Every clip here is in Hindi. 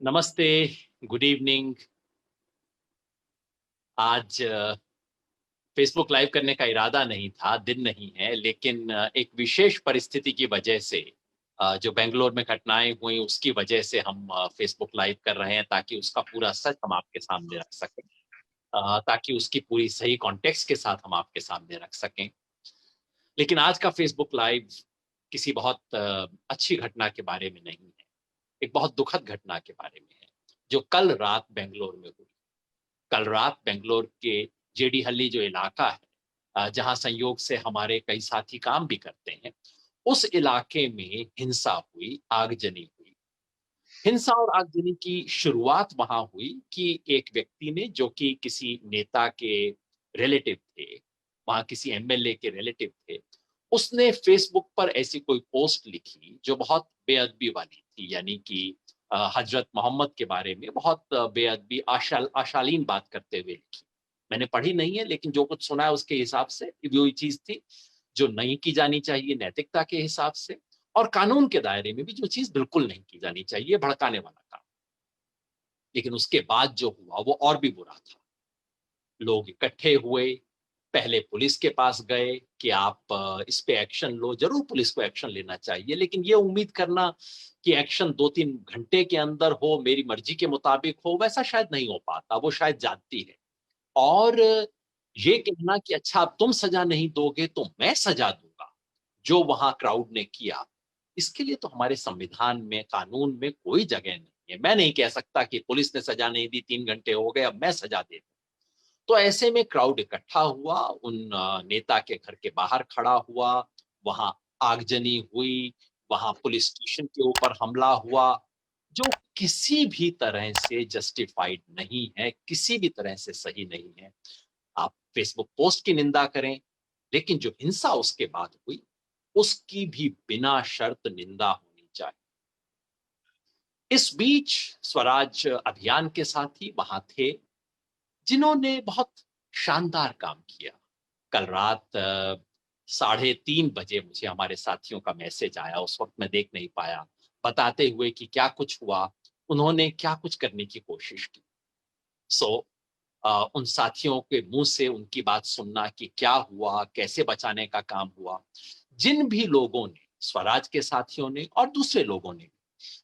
नमस्ते, गुड इवनिंग। आज फेसबुक लाइव करने का इरादा नहीं था, दिन नहीं है, लेकिन एक विशेष परिस्थिति की वजह से जो बेंगलोर में घटनाएँ हुई उसकी वजह से हम फेसबुक लाइव कर रहे हैं ताकि उसका पूरा सच हम आपके सामने रख सकें। ताकि उसकी पूरी सही कॉन्टेक्स्ट के साथ हम आपके सामने रख सकें। लेकिन आज का फेसबुक लाइव किसी बहुत अच्छी घटना के बारे में नहीं है, एक बहुत दुखद घटना के बारे में है, जो कल रात बेंगलोर में हुई। कल रात बेंगलोर के जेडी हल्ली जो इलाका है, जहाँ संयोग से हमारे कई साथी काम भी करते हैं, उस इलाके में हिंसा हुई, आगजनी हुई। हिंसा और आगजनी की शुरुआत वहाँ हुई कि एक व्यक्ति ने, जो कि किसी नेता के रिलेटिव थे, वहाँ किसी एमएलए के रिलेटिव थे, उसने फेसबुक पर ऐसी कोई पोस्ट लिखी जो बहुत बेअदबी वाली थी, यानी कि हजरत मोहम्मद के बारे में बहुत बेअदबी अशालीन बात करते हुए लिखी। मैंने पढ़ी नहीं है, लेकिन जो कुछ सुना है उसके हिसाब से वो चीज थी जो नहीं की जानी चाहिए नैतिकता के हिसाब से, और कानून के दायरे में भी जो चीज बिल्कुल नहीं की जानी चाहिए, भड़काने वाला काम। लेकिन उसके बाद जो हुआ वो और भी बुरा था। लोग इकट्ठे हुए, पहले पुलिस के पास गए कि आप इस पे एक्शन लो। जरूर पुलिस को एक्शन लेना चाहिए, लेकिन ये उम्मीद करना कि एक्शन 2-3 घंटे के अंदर हो, मेरी मर्जी के मुताबिक हो, वैसा शायद नहीं हो पाता। वो शायद जानती है। और ये कहना कि अच्छा अब तुम सजा नहीं दोगे तो मैं सजा दूंगा, जो वहां क्राउड ने किया, इसके लिए तो हमारे संविधान में, कानून में कोई जगह नहीं है। मैं नहीं कह सकता कि पुलिस ने सजा नहीं दी, 3 घंटे हो गए, अब मैं सजा दे दूं। तो ऐसे में क्राउड इकट्ठा हुआ, उन नेता के घर के बाहर खड़ा हुआ, वहां आगजनी हुई, वहां पुलिस स्टेशन के ऊपर हमला हुआ, जो किसी भी तरह से जस्टिफाइड नहीं है, किसी भी तरह से सही नहीं है। आप फेसबुक पोस्ट की निंदा करें, लेकिन जो हिंसा उसके बाद हुई, उसकी भी बिना शर्त निंदा होनी चाहिए। इस बीच स्वराज अभियान के साथी वहां थे, जिन्होंने बहुत शानदार काम किया। कल रात 3:30 बजे मुझे हमारे साथियों का मैसेज आया, उस वक्त मैं देख नहीं पाया, बताते हुए कि क्या कुछ हुआ, उन्होंने क्या कुछ करने की कोशिश की। सो उन साथियों के मुंह से उनकी बात सुनना कि क्या हुआ, कैसे बचाने का काम हुआ। जिन भी लोगों ने, स्वराज के साथियों ने और दूसरे लोगों ने,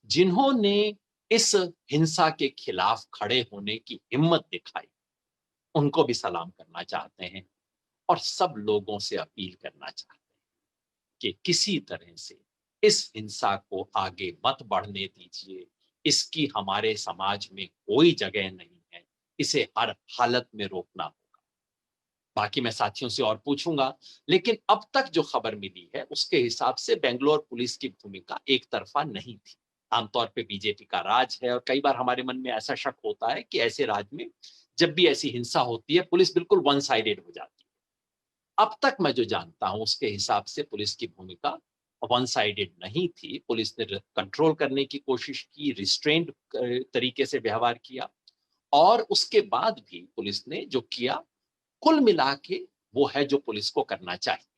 जिन्होंने इस हिंसा के खिलाफ खड़े होने की हिम्मत दिखाई, उनको भी सलाम करना चाहते हैं। और सब लोगों से अपील करना चाहते हैं कि किसी तरह से इस हिंसा को आगे मत बढ़ने दीजिए। इसकी हमारे समाज में कोई जगह नहीं है। इसे हर हालत में रोकना होगा। बाकी मैं साथियों से और पूछूंगा, लेकिन अब तक जो खबर मिली है उसके हिसाब से बेंगलोर पुलिस की भूमिका एक तरफा नहीं थी। आमतौर पे बीजेपी का राज है, और कई बार हमारे मन में ऐसा शक होता है कि ऐसे राज में जब भी ऐसी हिंसा होती है, पुलिस बिल्कुल वन साइडेड हो जाती है। अब तक मैं जो जानता हूं उसके हिसाब से पुलिस की भूमिका वन साइडेड नहीं थी। पुलिस ने कंट्रोल करने की कोशिश की, रिस्ट्रेंड तरीके से व्यवहार किया, और उसके बाद भी पुलिस ने जो किया, कुल मिला के वो है जो पुलिस को करना चाहिए।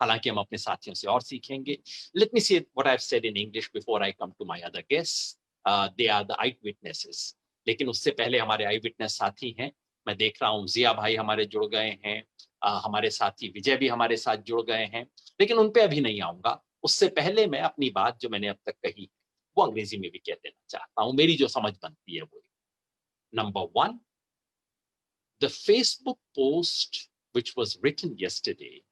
हालांकि हम अपने साथियों से और सीखेंगे। Let me say what I have said in English before I come to my other guests. They are the eyewitnesses. लेकिन उससे पहले हमारे आई विटनेस साथी हैं। मैं देख रहा हूँ जिया भाई हमारे जुड़ गए हैं, हमारे साथी विजय भी हमारे साथ जुड़ गए हैं, लेकिन उन पे अभी नहीं आऊंगा। उससे पहले मैं अपनी बात जो मैंने अब तक कही वो अंग्रेजी में भी कह देना चाहता हूँ, मेरी जो समझ बनती है वो। Number one, the Facebook post which was written yesterday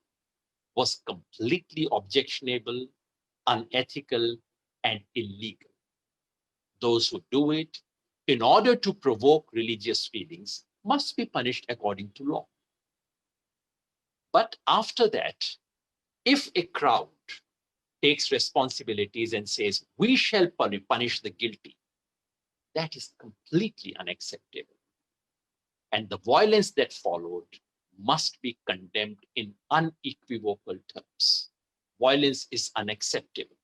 was completely objectionable, unethical, and illegal. Those who do it in order to provoke religious feelings must be punished according to law. But after that, if a crowd takes responsibilities and says, we shall punish the guilty, that is completely unacceptable. And the violence that followed must be condemned in unequivocal terms. Violence is unacceptable.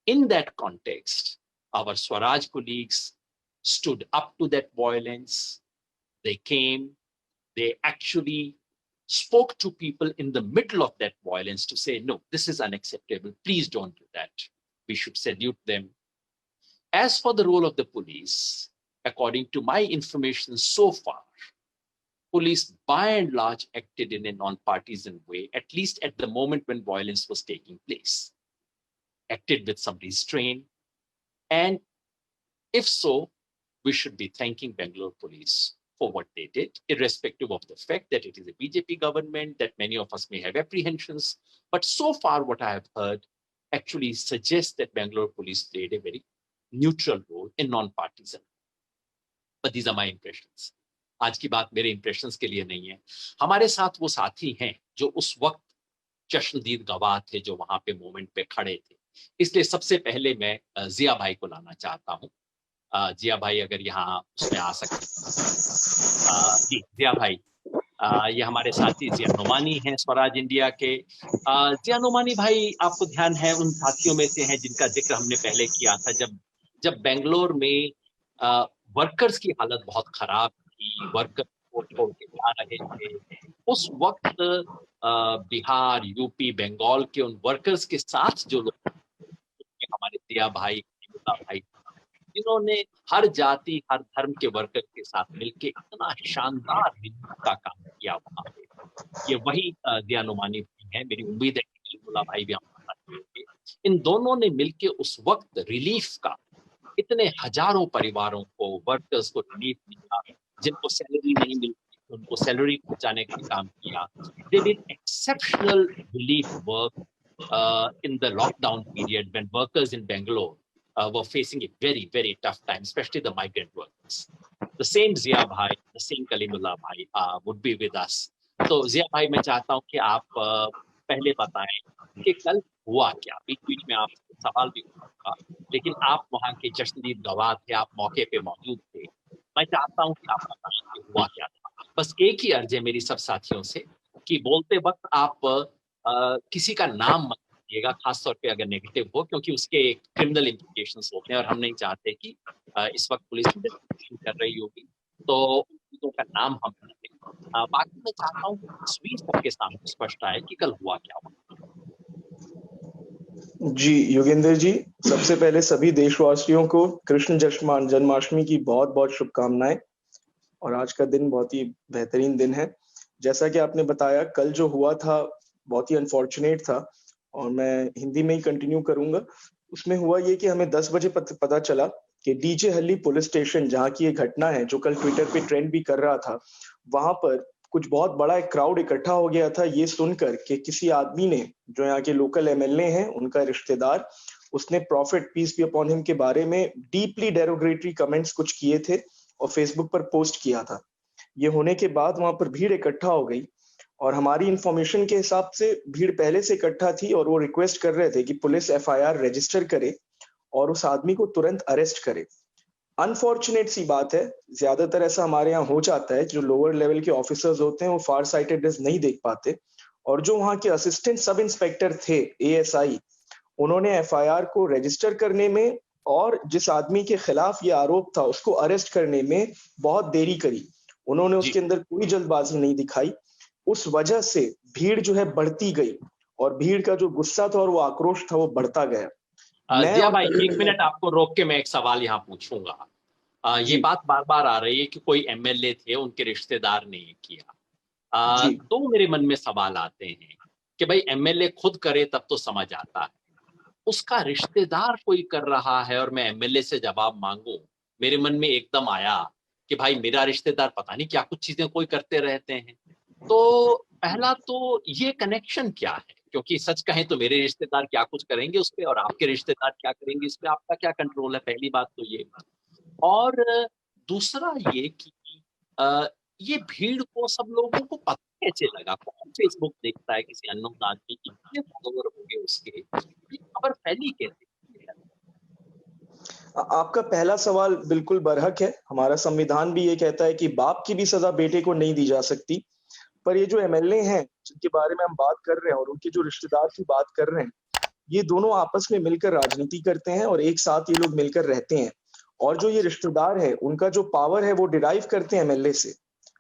In that context, our Swaraj colleagues stood up to that violence. They came, they actually spoke to people in the middle of that violence to say, no, this is unacceptable. Please don't do that. We should salute them. As for the role of the police, according to my information so far, police by and large acted in a non-partisan way, at least at the moment when violence was taking place, acted with some restraint. And if so, we should be thanking Bangalore police for what they did, irrespective of the fact that it is a BJP government, that many of us may have apprehensions. But so far, what I have heard actually suggests that Bangalore police played a very neutral role in non-partisan. But these are my impressions. आज की बात मेरे इंप्रेशंस के लिए नहीं है. हमारे साथ वो साथी हैं जो उस वक्त चश्मदीद गवाह थे, जो वहां पे मोमेंट पे खड़े थे. इसलिए सबसे पहले मैं जिया भाई को लाना चाहता हूं. जिया भाई अगर यहाँ उसमें आ सकते. जी जिया भाई, ये हमारे साथी जिया नोमानी हैं स्वराज इंडिया के. जिया नोमानी भाई, आपको ध्यान है उन साथियों में से हैं जिनका जिक्र हमने पहले किया था जब बेंगलोर में वर्कर्स की हालत बहुत खराब थी, वर्कर को छोड़ के जा रहे थे. उस वक्त बिहार, यूपी, बंगाल के उन वर्कर्स के साथ जो लोग, हमारे जिया भाई, भाई, जिन्होंने हर जाति, हर धर्म के वर्कर के साथ मिलकर इतना शानदार का काम किया वहां पे, ये वही जिया नोमानी है. मेरी उम्मीद है कि कलीमुल्लाह भाई भी हमारे साथ होंगे. इन दोनों ने मिलकर उस वक्त रिलीफ का, इतने हजारों परिवारों को, वर्कर्स को रिलीफ दिया, जिनको सैलरी नहीं मिलती उनको सैलरी पहुंचाने का काम किया. They did exceptional relief work in the lockdown period when workers in Bangalore were facing a very, very tough time, especially the migrant workers. The same Zia Bhai, the same Kalimullah Bhai would be with us. तो Zia Bhai, मैं चाहता हूँ कि आप पहले बताएं कि कल हुआ क्या. बीच बीच में आप सवाल भी होगा, लेकिन आप वहाँ के जश्नदीद गवाह थे, आप मौके पे मौजूद थे. मैं चाहता हूँ कि आप बताएं कि हुआ क्या था. बस एक ही अर्ज है मेरी सब साथियों से कि बोलते वक्त आप किसी का नाम मत लीजिएगा, खासतौर पे अगर नेगेटिव हो, क्योंकि उसके क्रिमिनल इम्प्लिकेशंस होते हैं और हम नहीं चाहते कि इस वक्त पुलिस इन्वेस्टिगेशन कर रही होगी तो उन का नाम हम न लें. बाकी मैं चाहता हूँ तस्वीर सबके सामने स्पष्ट आए कि कल हुआ क्या हुआ. जी योगेंद्र जी, सबसे पहले सभी देशवासियों को कृष्ण जन्माष्टमी की बहुत बहुत शुभकामनाएं. और आज का दिन बहुत ही बेहतरीन दिन है. जैसा कि आपने बताया, कल जो हुआ था बहुत ही अनफॉर्चुनेट था और मैं हिंदी में ही कंटिन्यू करूंगा. उसमें हुआ ये कि हमें 10 बजे पता चला कि डीजे हल्ली पुलिस स्टेशन, जहाँ की ये घटना है जो कल ट्विटर पे ट्रेंड भी कर रहा था, वहां पर कुछ बहुत बड़ा एक क्राउड इकट्ठा हो गया था ये सुनकर कि किसी आदमी ने, जो यहाँ के लोकल एमएलए हैं, उनका रिश्तेदार, उसने prophet peace be upon him के बारे में डीपली डेरोगेटरी कमेंट्स कुछ किए थे और फेसबुक पर पोस्ट किया था. ये होने के बाद वहां पर भीड़ इकट्ठा हो गई और हमारी इंफॉर्मेशन के हिसाब से भीड़ पहले से इकट्ठा थी और वो रिक्वेस्ट कर रहे थे कि पुलिस एफआईआर रजिस्टर करे और उस आदमी को तुरंत अरेस्ट करे. अनफॉर्चुनेट सी बात है, ज्यादातर ऐसा हमारे यहाँ हो जाता है, जो लोअर लेवल के ऑफिसर्स होते हैं वो फार साइटेडनेस नहीं देख पाते, और जो वहाँ के असिस्टेंट सब इंस्पेक्टर थे, एएसआई, उन्होंने एफआईआर को रजिस्टर करने में और जिस आदमी के खिलाफ ये आरोप था उसको अरेस्ट करने में बहुत देरी करी. उन्होंने उसके अंदर कोई जल्दबाजी नहीं दिखाई. उस वजह से भीड़ जो है बढ़ती गई और भीड़ का जो गुस्सा था और वो आक्रोश था वो बढ़ता गया. जिया भाई, एक मिनट आपको रोक के मैं एक सवाल यहाँ पूछूंगा. ये बात बार बार आ रही है कि कोई एमएलए थे, उनके रिश्तेदार ने किया. तो मेरे मन में सवाल आते हैं कि भाई एमएलए खुद करे तब तो समझ आता है, उसका रिश्तेदार कोई कर रहा है और मैं एमएलए से जवाब मांगू. मेरे मन में एकदम आया कि भाई मेरा रिश्तेदार पता नहीं क्या कुछ चीजें कोई करते रहते हैं. तो पहला तो ये कनेक्शन क्या है, क्योंकि सच कहें तो मेरे रिश्तेदार क्या कुछ करेंगे उस पे और आपके रिश्तेदार क्या करेंगे इस पे आपका क्या कंट्रोल है. पहली बात तो ये. और दूसरा ये कि ये भीड़ को सब लोगों को पता कैसे लगा, कौन फेसबुक देखता है किसी अननोन आदमी की, कितने फॉलोवर होंगे उसके, ये खबर फैली कैसे. आपका पहला सवाल बिल्कुल बरहक है. हमारा संविधान भी ये कहता है कि बाप की भी सजा बेटे को नहीं दी जा सकती. पर ये जो एमएलए हैं जिनके बारे में हम बात कर रहे हैं और उनके जो रिश्तेदार की बात कर रहे हैं, ये दोनों आपस में मिलकर राजनीति करते हैं और एक साथ ये लोग मिलकर रहते हैं. और जो ये रिश्तेदार है उनका जो पावर है वो डिराइव करते हैं एमएलए से,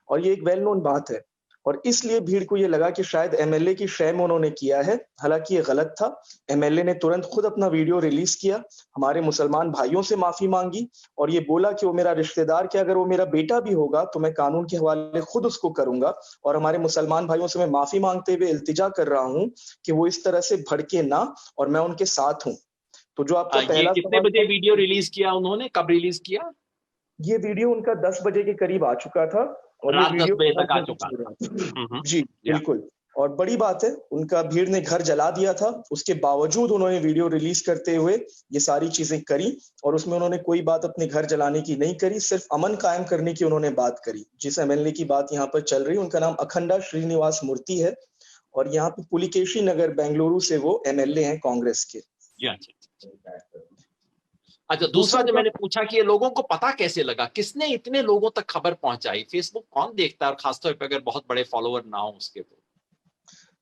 और ये एक वेल नोन बात है. और इसलिए भीड़ को ये लगा कि शायद एमएलए की शेम उन्होंने किया है, हालांकि ये गलत था। एमएलए ने तुरंत खुद अपना वीडियो रिलीज किया, हमारे मुसलमान भाइयों से माफी मांगी और ये बोला कि वो मेरा रिश्तेदार, कि अगर वो मेरा बेटा भी होगा तो मैं कानून के हवाले खुद उसको करूंगा, और हमारे मुसलमान भाइयों से मैं माफी मांगते हुए इल्तिजा कर रहा हूं कि वो इस तरह से भड़के ना, और मैं उनके साथ हूं। तो जो आपका ये पहला कितने सवाल बजे था, वीडियो रिलीज किया उन्होंने, कब रिलीज किया? ये वीडियो उनका 10 बजे के करीब आ चुका था और ये रात 10 वीडियो बजे हर तक आ जगह चुका चल था। रहा था। हम्म। जी, या बिल्कुल। और बड़ी बात है, उनका भीड़ ने घर जला दिया था, उसके बावजूद उन्होंने वीडियो रिलीज करते हुए ये सारी चीजें करी, और उसमें उन्होंने कोई बात अपने घर जलाने की नहीं करी, सिर्फ अमन कायम करने की उन्होंने बात करी। जिस एमएलए की बात यहाँ पर चल रही है उनका नाम अखंडा श्रीनिवास मूर्ति है, और यहाँ पे पुलिकेशी नगर बेंगलुरु से वो एमएलए हैं कांग्रेस के। जी, अच्छा। अच्छा, दूसरा दूसरा जो जो मैंने पूछा कि ये लोगों को पता कैसे लगा, किसने इतने लोगों तक खबर पहुंचाई? फेसबुक कौन देखता है, और खासतौर पर अगर बहुत बड़े फॉलोअर ना हो उसके तो?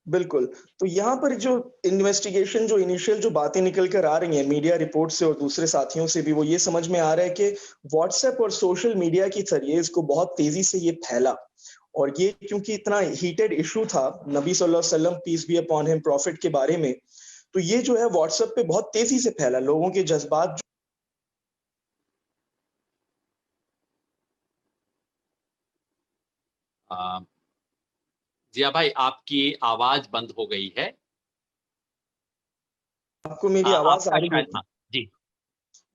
बिल्कुल। तो यहाँ पर जो इन्वेस्टिगेशन, जो इनिशियल जो बातें निकल कर आ रही हैं मीडिया रिपोर्ट से और दूसरे साथियों से भी, वो ये समझ में आ रहा है कि व्हाट्सएप और सोशल मीडिया के जरिए इसको बहुत तेजी से ये फैला, और ये क्योंकि इतना हीटेड इशू था नबी सल्लल्लाहु अलैहि वसल्लम peace be upon him prophet के बारे में, तो ये जो है व्हाट्सएप पे बहुत तेजी से फैला। लोगों के जज्बात जिया भाई, आपकी आवाज बंद हो गई है। आपको मेरी आवाज आ आपका रही शायद, होगी? हाँ जी।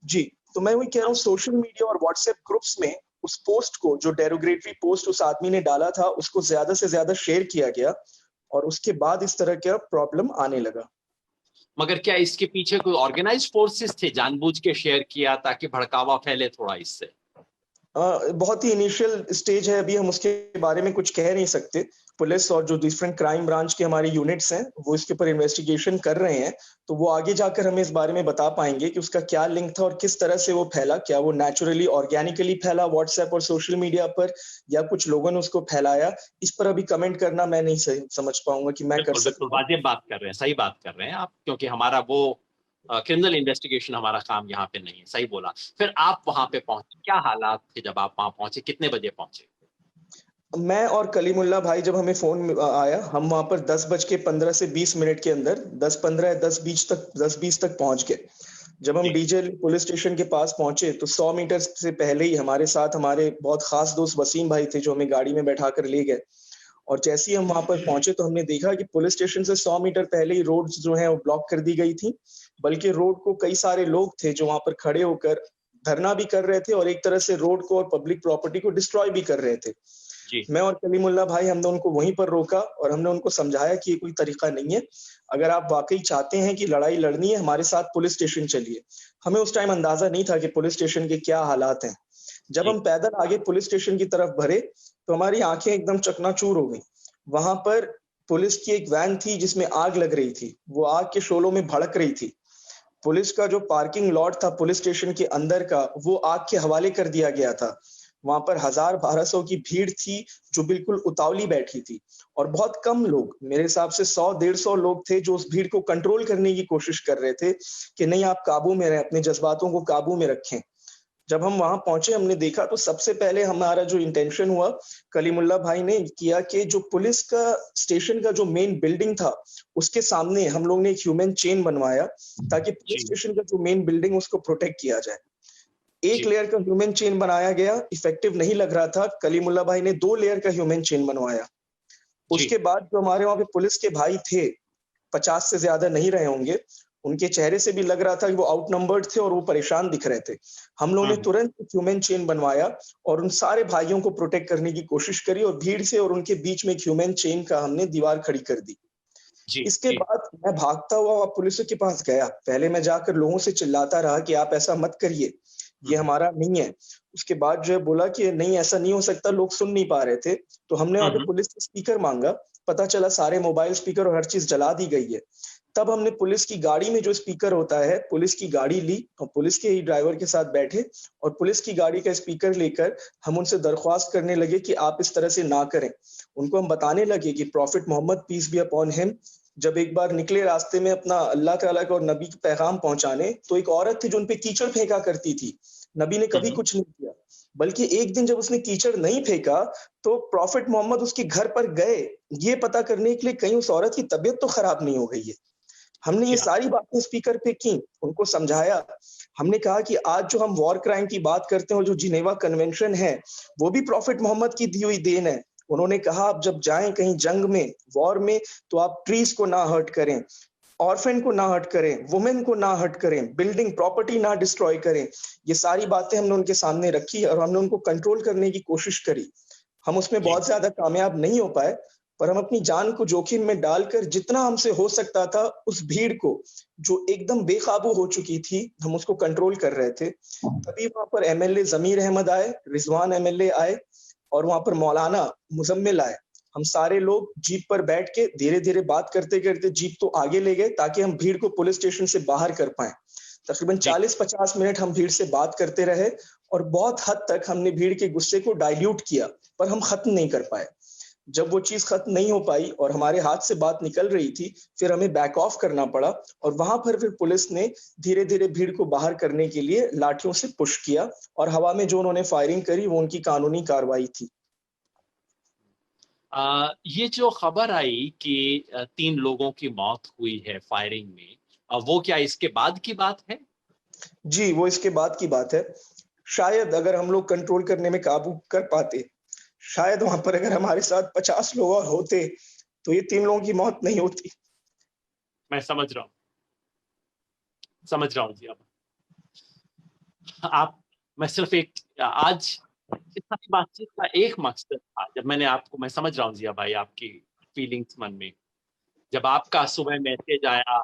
जी, तो मैं वही कह रहा हूँ, सोशल मीडिया और व्हाट्सएप ग्रुप्स में उस पोस्ट को, जो डेरोगेटरी पोस्ट उस आदमी ने डाला था, उसको ज्यादा से ज्यादा शेयर किया गया, और उसके बाद इस तरह का प्रॉब्लम आने लगा। मगर क्या इसके पीछे कोई ऑर्गेनाइज फोर्सेस थे, जानबूझ के शेयर किया ताकि भड़कावा फैले थोड़ा इससे? बहुत ही इनिशियल स्टेज है, अभी हम उसके बारे में कुछ कह नहीं सकते। पुलिस और जो डिफरेंट क्राइम ब्रांच के हमारे यूनिट्स हैं, वो इसके ऊपर इन्वेस्टिगेशन कर रहे हैं, तो वो आगे जाकर हमें इस बारे में बता पाएंगे कि उसका क्या लिंक था और किस तरह से वो फैला। क्या वो नेचुरली ऑर्गेनिकली फैला व्हाट्सएप और सोशल मीडिया पर, या कुछ लोगों ने उसको फैलाया? इस पर अभी कमेंट करना मैं नहीं सही समझ पाऊंगा कि मैं कर बिल्कुल बिल्कुल, सकता हूँ। वाजिब बात कर रहे हैं, सही बात कर रहे हैं आप, क्योंकि हमारा वो क्रिमिनल इन्वेस्टिगेशन हमारा काम यहाँ पे नहीं है। सही बोला। फिर आप वहां पे पहुंचे, क्या हालात थे जब आप वहां पहुंचे, कितने बजे पहुंचे? मैं और कलीमुल्ला भाई, जब हमें फोन आया, हम वहां पर 10:15 से 20 मिनट के अंदर 10:15 10:20 तक पहुंच गए। जब हम जी डीजे पुलिस स्टेशन के पास पहुंचे तो 100 मीटर से पहले ही हमारे साथ हमारे बहुत खास दोस्त वसीम भाई थे, जो हमें गाड़ी में बैठा कर ले गए। और जैसे ही हम वहां पर पहुंचे तो हमने देखा कि पुलिस स्टेशन से 100 मीटर पहले ही रोड जो है वो ब्लॉक कर दी गई थी, बल्कि रोड को कई सारे लोग थे जो वहां पर खड़े होकर धरना भी कर रहे थे, और एक तरह से रोड को और पब्लिक प्रॉपर्टी को डिस्ट्रॉय भी कर रहे थे। जी मैं और कलीमुल्ला भाई, हमने उनको वहीं पर रोका और हमने उनको समझाया कि ये कोई तरीका नहीं है। अगर आप वाकई चाहते हैं कि लड़ाई लड़नी है, हमारे साथ पुलिस स्टेशन चलिए। हमें उस टाइम अंदाजा नहीं था कि पुलिस स्टेशन के क्या हालात हैं। जब जी। हम पैदल आगे पुलिस स्टेशन की तरफ बढ़े तो हमारी आंखें एकदम चकनाचूर हो गई। वहां पर पुलिस की एक वैन थी जिसमें आग लग रही थी, वो आग के शोलों में भड़क रही थी। पुलिस का जो पार्किंग लॉट था पुलिस स्टेशन के अंदर का, वो आग के हवाले कर दिया गया था। वहां पर 1000-1200 की भीड़ थी जो बिल्कुल उतावली बैठी थी, और बहुत कम लोग, मेरे हिसाब से 100-150 लोग थे जो उस भीड़ को कंट्रोल करने की कोशिश कर रहे थे कि नहीं, आप काबू में रहें, अपने जज्बातों को काबू में रखें। जब हम वहां पहुंचे, हमने देखा तो सबसे पहले हमारा जो इंटेंशन हुआ, कलीमुल्ला भाई ने किया कि जो पुलिस का स्टेशन का जो मेन बिल्डिंग था, उसके सामने हम लोग ने एक ह्यूमन चेन बनवाया, ताकि पुलिस जी स्टेशन का जो मेन बिल्डिंग उसको प्रोटेक्ट किया जाए। एक जी। लेयर का ह्यूमन चेन बनाया गया, इफेक्टिव नहीं लग रहा था, कलीमुल्ला भाई ने 2 लेयर का ह्यूमन चेन बनवाया। जी। उसके बाद जो हमारे वहां पे पुलिस के भाई थे, 50 से ज्यादा नहीं रहे होंगे, उनके चेहरे से भी लग रहा था कि वो आउटनंबर्ड थे और वो परेशान दिख रहे थे। हम लोगों ने हम्म। तुरंत ह्यूमन चेन बनवाया और उन सारे भाइयों को प्रोटेक्ट करने की कोशिश करी, और भीड़ से और उनके बीच में एक ह्यूमन चेन का हमने दीवार खड़ी कर दी। जी इसके जी। बाद मैं भागता हुआ पुलिस के पास गया। पहले मैं जाकर लोगों से चिल्लाता रहा कि आप ऐसा मत करिए, ये हम्म हमारा नहीं है। उसके बाद जो है बोला कि नहीं, ऐसा नहीं हो सकता, लोग सुन नहीं पा रहे थे। तो हमने वहां पे हम्म। पुलिस से स्पीकर मांगा, पता चला सारे मोबाइल स्पीकर और हर चीज जला दी गई है। तब हमने पुलिस की गाड़ी में जो स्पीकर होता है, पुलिस की गाड़ी ली और पुलिस के ही ड्राइवर के साथ बैठे, और पुलिस की गाड़ी का स्पीकर लेकर हम उनसे दरख्वास्त करने लगे कि आप इस तरह से ना करें। उनको हम बताने लगे कि prophet Muhammad peace be upon him जब एक बार निकले रास्ते में अपना अल्लाह ताला का और नबी का पैगाम पहुंचाने, तो एक औरत थी जो उन पे कीचड़ फेंका करती थी। नबी ने कभी हम्म। कुछ नहीं किया। बल्कि एक दिन जब उसने कीचड़ नहीं फेंका तो प्रॉफिट मोहम्मद उसके घर पर गए ये पता करने के लिए कहीं उस औरत की तबीयत तो खराब नहीं हो गई है। हमने ये क्या सारी बातें स्पीकर पे की, उनको समझाया। हमने कहा कि आज जो हम वॉर क्राइम की बात करते हैं और जो जिनेवा कन्वेंशन है, वो भी प्रॉफिट मोहम्मद की दी हुई देन है। उन्होंने कहा आप जब जाएँ कहीं जंग में, वॉर में, तो आप ट्रीज़ को ना हर्ट करें, ऑर्फन को ना हर्ट करें, वुमेन को ना हर्ट करें, बिल्डिंग प्रॉपर्टी ना डिस्ट्रॉय करें। ये सारी बातें हमने उनके सामने रखी और हमने उनको कंट्रोल करने की कोशिश करी। हम उसमें जी बहुत ज़्यादा कामयाब नहीं हो पाए, पर हम अपनी जान को जोखिम में डालकर जितना हमसे हो सकता था उस भीड़ को, जो एकदम बेकाबू हो चुकी थी, हम उसको कंट्रोल कर रहे थे। तभी वहाँ पर एमएलए ज़मीर अहमद आए, रिज़वान एमएलए आए और वहाँ पर मौलाना मुज़म्मिल आए। हम सारे लोग जीप पर बैठ के धीरे-धीरे बात करते-करते जीप तो आगे ले गए ताकि हम भीड़ को पुलिस स्टेशन से बाहर कर पाएँ। तकरीबन जी 40-50 मिनट हम भीड़ से बात करते रहे और बहुत हद तक हमने भीड़ के गुस्से को डाइल्यूट किया, पर हम खत्म नहीं कर पाए। जब वो चीज़ खत्म नहीं हो पाई और हमारे हाथ से बात निकल रही थी, फिर हमें बैक ऑफ करना पड़ा और वहाँ पर फिर पुलिस ने धीरे-धीरे भीड़ को बाहर करने के लिए लाठियों से पुश किया और हवा में जो उन्होंने फायरिंग करी, वो उनकी कानूनी कार्रवाई थी। ये जो खबर आई कि 3 लोगों की मौत हुई है फायरिंग में, वो क्या इसके बाद की बात है? जी, वो इसके बाद की बात है। शायद अगर हम लोग कंट्रोल करने में काबू कर पाते, शायद वहाँ पर अगर हमारे साथ 50 लोग और होते, तो ये 3 लोगों की मौत नहीं होती। मैं समझ रहा हूँ जी अब। आप मैं सिर्फ़ एक आज इस सारी बातचीत का एक मकसद था, जब मैंने आपको मैं समझ रहा हूँ ज़िया भाई आपकी फीलिंग्स मन में। जब आपका सुबह मैसेज आया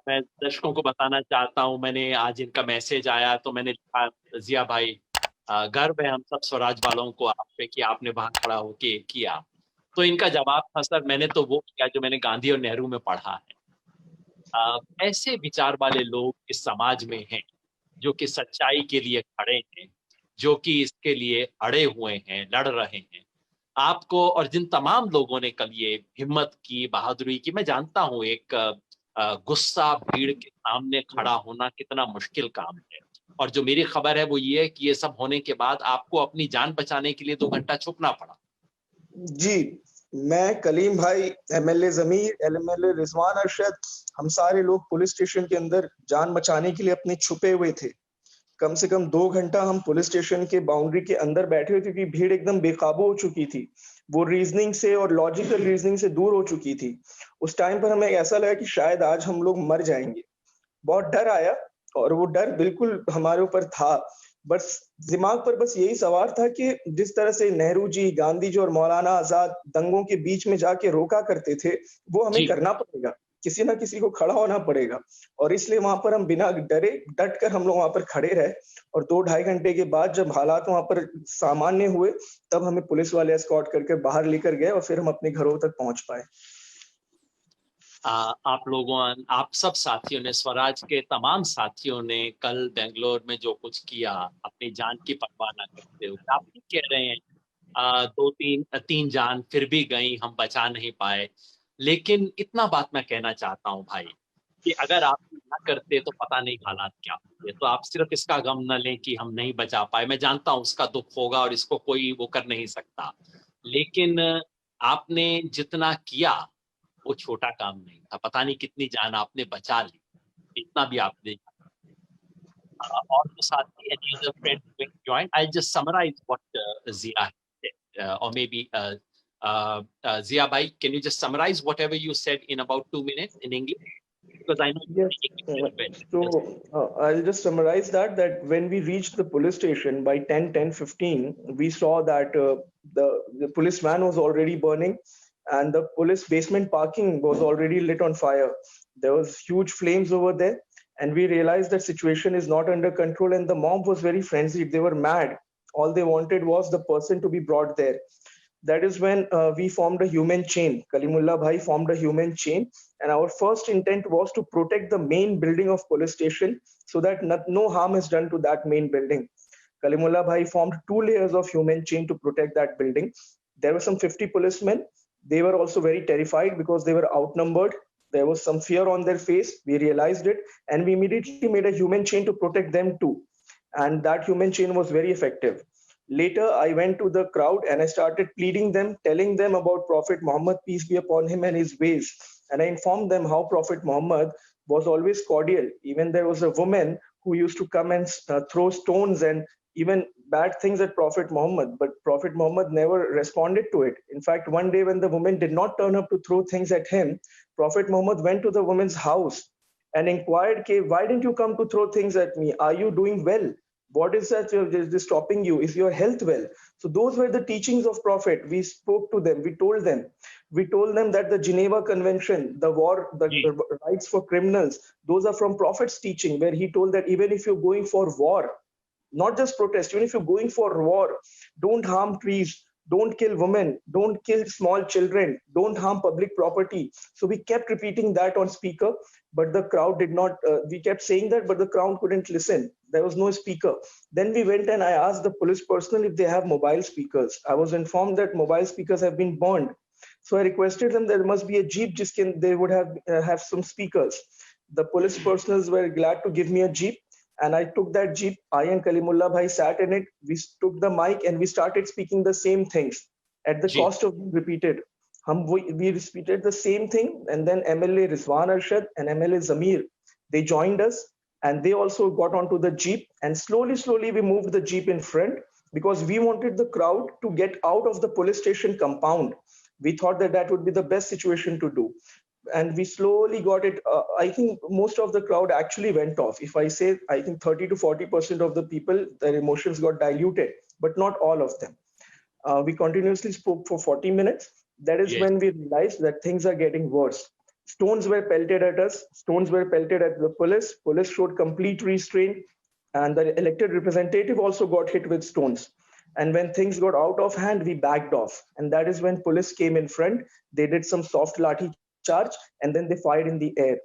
मैं दर्शकों को बताना चाहता हूँ मैंने आज इनका मैसेज आया तो मैंने लिखा ज़िया भाई गर्व है हम सब स्वराज वालों को आप पे कि आपने वहाँ खड़ा होके किया। तो इनका जवाब था सर मैंने तो वो किया जो मैंने गांधी और नेहरू में पढ़ा है। ऐसे विचार वाले लोग इस समाज में हैं, जो कि सच्चाई के लिए खड़े हैं, जो कि इसके लिए अड़े हुए हैं, लड़ रहे हैं। आपको और जिन तमाम लोगों ने कल ये हिम्मत की, बहादुरी की, मैं जानता हूँ एक गुस्सा भीड़ के सामने खड़ा होना कितना मुश्किल काम है। और जो मेरी खबर है वो ये है कि ये सब होने के बाद आपको अपनी जान बचाने के लिए 2 घंटा छुपना पड़ा। जी, मैं, कलीम भाई, एमएलए ज़मीर, एमएलए रिज़वान अरशद, हम सारे लोग पुलिस स्टेशन के अंदर जान बचाने के लिए अपने छुपे हुए थे। कम से कम 2 घंटा हम पुलिस स्टेशन के बाउंड्री के अंदर बैठे हुए थे क्योंकि भीड़ एकदम बेकाबू हो चुकी थी। वो रीज़निंग से और लॉजिकल रीज़निंग से दूर हो चुकी थी। उस टाइम पर हमें ऐसा लगा कि शायद आज हम लोग मर जाएँगे। बहुत डर आया और वो डर बिल्कुल हमारे ऊपर था। बस दिमाग पर बस यही सवार था कि जिस तरह से नेहरू जी, गांधी जी और मौलाना आज़ाद दंगों के बीच में जाके रोका करते थे, वो हमें जी। करना पड़ेगा। किसी ना किसी को खड़ा होना पड़ेगा और इसलिए वहाँ पर हम बिना डरे, डट कर हम लोग वहाँ पर खड़े रहे और 2 ढाई घंटे के बाद जब हालात वहाँ पर सामान्य हुए, तब हमें पुलिस वाले एस्कॉर्ट करके बाहर लेकर गए और फिर हम अपने घरों तक पहुँच पाए। आप सब साथियों ने स्वराज के तमाम साथियों ने कल बेंगलोर में जो कुछ किया अपनी जान की परवाह ना करते हुए आप ठीक कह रहे हैं 3 जान फिर भी गई हम बचा नहीं पाए लेकिन इतना बात मैं कहना चाहता हूं भाई कि अगर आप ना करते तो पता नहीं हालात क्या होते तो आप सिर्फ इसका गम न लें कि हम नहीं बचा पाए मैं जानता हूं उसका दुख होगा और इसको कोई वो कर नहीं सकता लेकिन आपने जितना किया वो छोटा काम नहीं था पता नहीं कितनी जान आपने बचा ली इतना भी आपने और तो साथ ही any other friend will join I'll just summarize what Zia said or maybe Zia bhai can you just summarize whatever you said in about 2 minutes in English because I know you Yes. speak English well just I'll just summarize that when we reached the police station by 10:15, we saw that the police van was already burning and the police basement parking was already lit on fire. There was huge flames over there, and we realized that situation is not under control, and the mob was very frenzied. They were mad. All they wanted was the person to be brought there. That is when we formed a human chain. Kalimullah Bhai formed a human chain, and our first intent was to protect the main building of police station so that no harm is done to that main building. Kalimullah Bhai formed 2 layers of human chain to protect that building. There were some 50 policemen. They were also very terrified because they were outnumbered. There was some fear on their face. We realized it, and we immediately made a human chain to protect them too. and that human chain was very effective. Later, I went to the crowd and I started pleading them, telling them about Prophet Muhammad, peace be upon him, and his ways. And I informed them how Prophet Muhammad was always cordial. Even there was a woman who used to come and throw stones and even bad things at Prophet Muhammad, but Prophet Muhammad never responded to it. In fact, one day when the woman did not turn up to throw things at him, Prophet Muhammad went to the woman's house and inquired, "Okay, why didn't you come to throw things at me? Are you doing well? What is that is stopping you? Is your health well?" So those were the teachings of Prophet. We spoke to them. We told them that the Geneva Convention, the war, the rights for criminals, those are from Prophet's teaching, where he told that even if you're going for war, not just protest, even if you're going for war, don't harm trees, don't kill women, don't kill small children, don't harm public property. So we kept repeating that on speaker, but the crowd did not, we kept saying that, but the crowd couldn't listen. There was no speaker. Then we went and I asked the police personnel if they have mobile speakers. I was informed that mobile speakers have been burned. So I requested them there must be a jeep jiskin they would have some speakers. The police personnel were glad to give me a jeep. And I took that jeep. I and Kalimullah Bhai sat in it. We took the mic and we started speaking the same things at the cost of being repeated. We repeated the same thing. And then MLA Rizwan Arshad and MLA Zamir, they joined us and they also got onto the jeep. And slowly we moved the jeep in front because we wanted the crowd to get out of the police station compound. We thought that that would be the best situation to do. And we slowly got it. I think most of the crowd actually went off. If I say, I think 30 to 40% of the people, their emotions got diluted, but not all of them. We continuously spoke for 40 minutes. That is when we realized that things are getting worse. Stones were pelted at us. Stones were pelted at the police. Police showed complete restraint. And the elected representative also got hit with stones. And when things got out of hand, we backed off. And that is when police came in front. They did some soft lathi charge and then they fired in the air.